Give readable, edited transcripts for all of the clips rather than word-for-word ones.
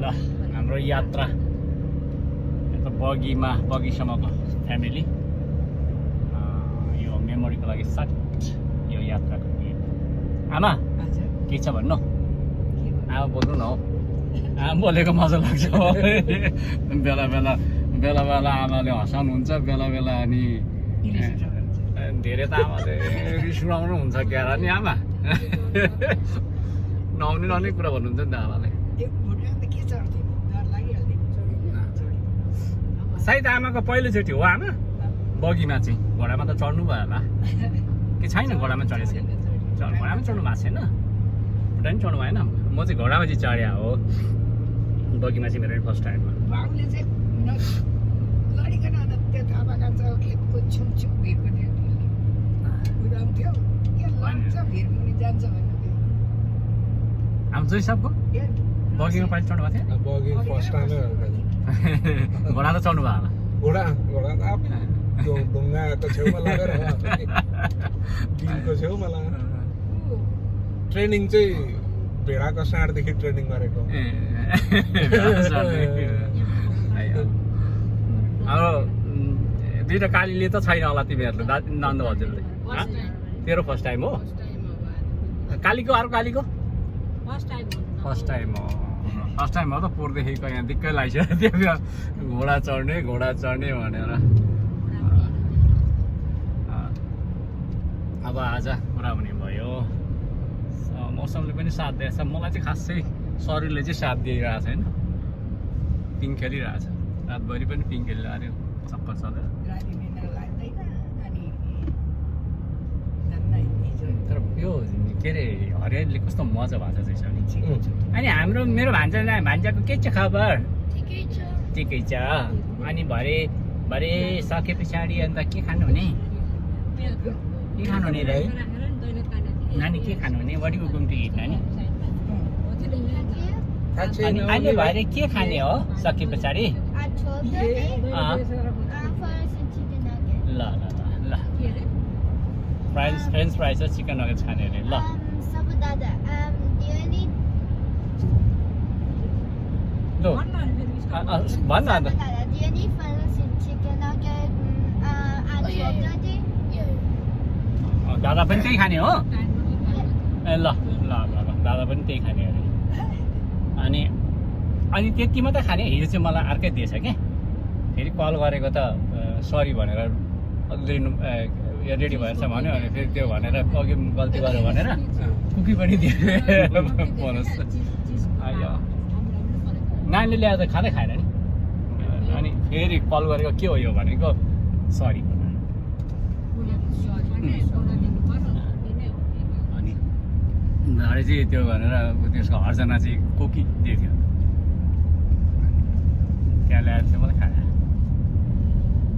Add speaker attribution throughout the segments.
Speaker 1: ल हाम्रो यात्रा यता बगीसम्मको फ्यामिली यो मेमोरीको लागि सट यो यात्राको आमा के छ भन्नु आमा बोल्नु न हौ आमा बोलेको मजा लाग्छ बेला बेला आमाले हँसाउनुहुन्छ बेला बेला अनि धेरै त आमाले रिस उडाउनु हुन्छ क्या नि आमा नआउने कुरा भन्नुहुन्छ नि त आमाले सायद आमाको पहिलोचोटि हो आमा बगीमा चाहिँ घोडामा त चढ्नु भयो होला कि छैन घोडामा चढेछ घोडामा चढ्नु भएको छैन घोडा पनि चढ्नु भएन म चाहिँ घोडामा चाहिँ चढ्या हो बगीमा चाहिँ मेरो फर्स्ट टाइममा आम जोइ सबको बगीमा पाइले चढ्नु भएको थियो
Speaker 2: बगी फर्स्ट टाइम
Speaker 1: घोडा त चढ्नु भयो होला
Speaker 2: घोडा त आफै त्यो ढुङ्गाको छेउमा लागेर बिलको छेउमा लागेर ट्रेनिङ चाहिँ भेडाको साँडदेखि ट्रेनिङ गरेको
Speaker 1: हाम्रो दुईवटा कालीले त छैन होला तिमीहरूले नन्द हजुरले तेरो फर्स्ट टाइम हो कालीको अरू कालीको फर्स्ट टाइम हो त पोहोरदेखिको यहाँ दिक्कै लागिसक्यो त्यो घोडा चढ्ने भनेर अब आज कुरा हुने भयो मौसमले पनि साथ दिएछ मलाई चाहिँ खासै शरीरले चाहिँ साथ दिइरहेको छैन पिङ खेलिरहेछ रातभरि पनि पिङ खेलिरहेको चक्कर चलेर तर यो के अरे हरियालीले कस्तो मजा भएको छ अनि मेरो भान्जाको के छ खबर ठिकै छ अनि भरे सके पछाडि अन्त के खानु हुने र नानी के खानु हुने what you going to eat नानी अनि भरे के खाने हो सके पछाडि ल फ्रेन्च फ्राइज र चिकन नगेट्स खाने अरे ल भन् न अन्त दादा पनि त्यही खाने हो ए ल दादा पनि त्यही खाने अरे अनि त्यति मात्रै खाने हिजो चाहिँ मलाई अर्कै दिएछ क्या फेरि कल गरेको त सरी भनेर रेडी भएछ भन्यो अनि फेरि त्यो भनेर अघि गल्ती गर्यो भनेर कुकी पनि दियो बोनस नानीले ल्याएर त खाँदै खाएन नि अनि फेरि कल गरेको के हो यो भनेको सरी अनि घरे चाहिँ त्यो भनेर त्यसको हर्जना चाहिँ कोकी दिएको थियो त्यहाँ ल्याएर चाहिँ मलाई खाएँ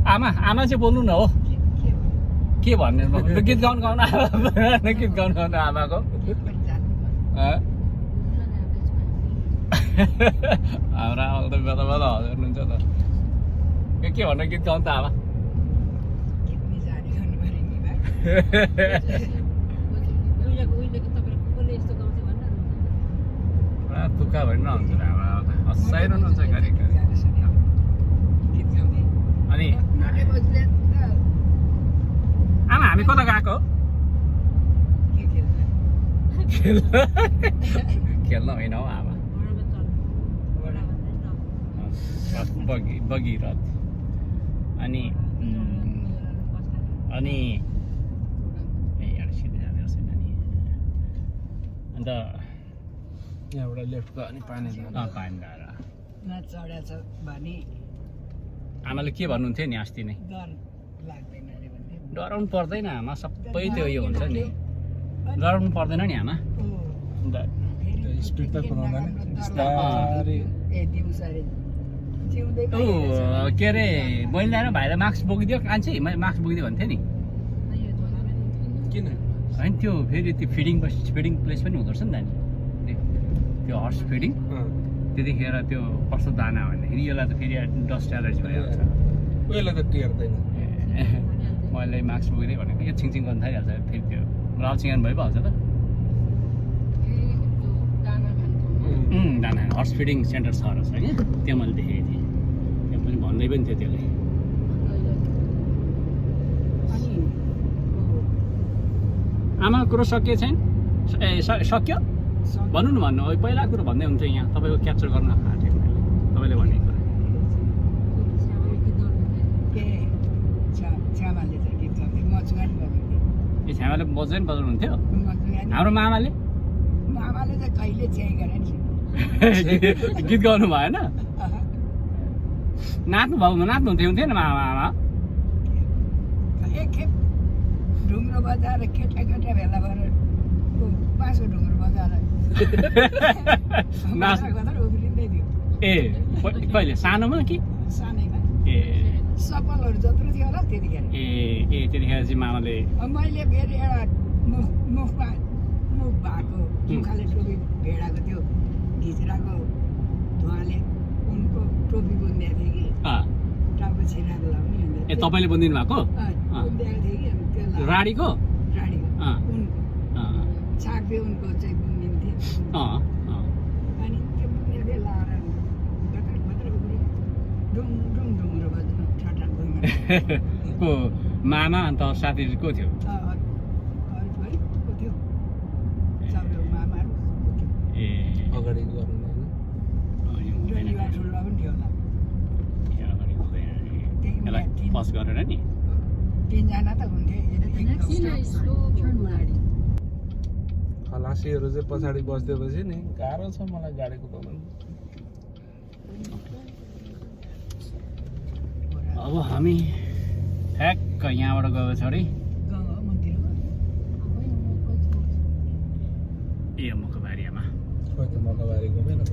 Speaker 1: आमा चाहिँ बोल्नु न हो के भन्ने गीत गाउनु आमाको हाम्रो आमाको त बेला बेला हजुर हुनुहुन्छ त के भन्नु गीत गाउनु त आमा पुरा तुक्का भन्नु हुन्छ आमा हँसाइरहनुहुन्छ घरि अनि आमा हामी कता गएको खेल्न होइन हौ आमा बगी रथ अनि सिधै जाँदै रहेछ नानी अन्त
Speaker 2: यहाँबाट लेफ्ट गयो अनि पानी
Speaker 1: धारा आमाले के भन्नुहुन्थ्यो नि अस्ति नै डराउनु पर्दैन आमा सबै त्यो यो हुन्छ नि डराउनु पर्दैन नि आमा
Speaker 2: स्पिड त पुऱ्याउँदैन
Speaker 1: के अरे मैले ल्याएर भाइलाई मास्क बोकिदियो कान्छे मैले मास्क बोकिदियो भन्थेँ नि
Speaker 2: किन
Speaker 1: होइन त्यो फेरि त्यो फिडिङ प्लेस पनि हुँदो रहेछ नि त नि त्यो हर्स फिडिङ त्यतिखेर त्यो कस्तो दाना भन्दाखेरि यसलाई त फेरि डस्ट एलर्जी भइहाल्छ
Speaker 2: उयोलाई त टिर्दैन
Speaker 1: मैले मास्क बोकिदिएँ भनेको यो छिङछिङ गर्नु थालिहाल्छ फेरि त्यो राउचिङ भइहाल्छ त दाना हर्स फिडिङ सेन्टर छ रहेछ होइन त्यहाँ मैले देखेको थिएँ त्यहाँ पनि भन्दै पनि थियो त्यसले आमाको कुरो सकिए छैन ए सक्यो भन्नु न भन्नु पहिला कुरो भन्दै हुन्थ्यो यहाँ तपाईँको क्याप्चर गर्न आँटेको मैले तपाईँले भनेको कुरा ए छ्यामाले बजाउनु बजाउनुहुन्थ्यो हाम्रो मामाले
Speaker 3: चाहिँ कहिले चाहिँ गरेन
Speaker 1: गीत गाउनु भएन नाच्नुहुन्थ्यो हुन्थ्यो नि मामा
Speaker 3: एकखेप ढुङ्ग्रो बजाएर केटा भेला भएर बाँसको ढुङ्ग्रो बजाएर उफ्रिँदै थियो
Speaker 1: ए कहिले सानोमा कि
Speaker 3: सानैमा
Speaker 1: ए
Speaker 3: सफलहरू जत्रो थियो होला त्यतिखेर
Speaker 1: ए त्यतिखेर चाहिँ मामाले
Speaker 3: मैले फेरि एउटा मुख भएको मुखाले टोपी भेडाको त्यो घिच्राको धुवाले उनको टोपी बुनिदिएको थियो कि टाउको छिराको लाउने
Speaker 1: ए तपाईँले बुनिदिनु भएको
Speaker 3: बुनिदिएको थियो कि त्यो
Speaker 1: राडीको
Speaker 3: उनको छापे उनको चाहिँ बुनिदिन्थ्यो अनि त्यो बुनेर फेरि लाएर मात्र उफ्रि ढुङ्ग्रो बज्नु ठट्टा भुइँमा
Speaker 1: को मामा अन्त साथी को थियो
Speaker 2: अगाडि गर्नु
Speaker 1: पस गरेर नि
Speaker 3: तीनजना त हुन्थे
Speaker 2: खलासीहरू चाहिँ पछाडि बसिदिएपछि नि गाह्रो छ मलाई गाडी कुदाउनु
Speaker 1: अब हामी ठ्याक्क यहाँबाट गएको छ अरे ए मकबारीमा
Speaker 2: खोइ त मकबारी गएन त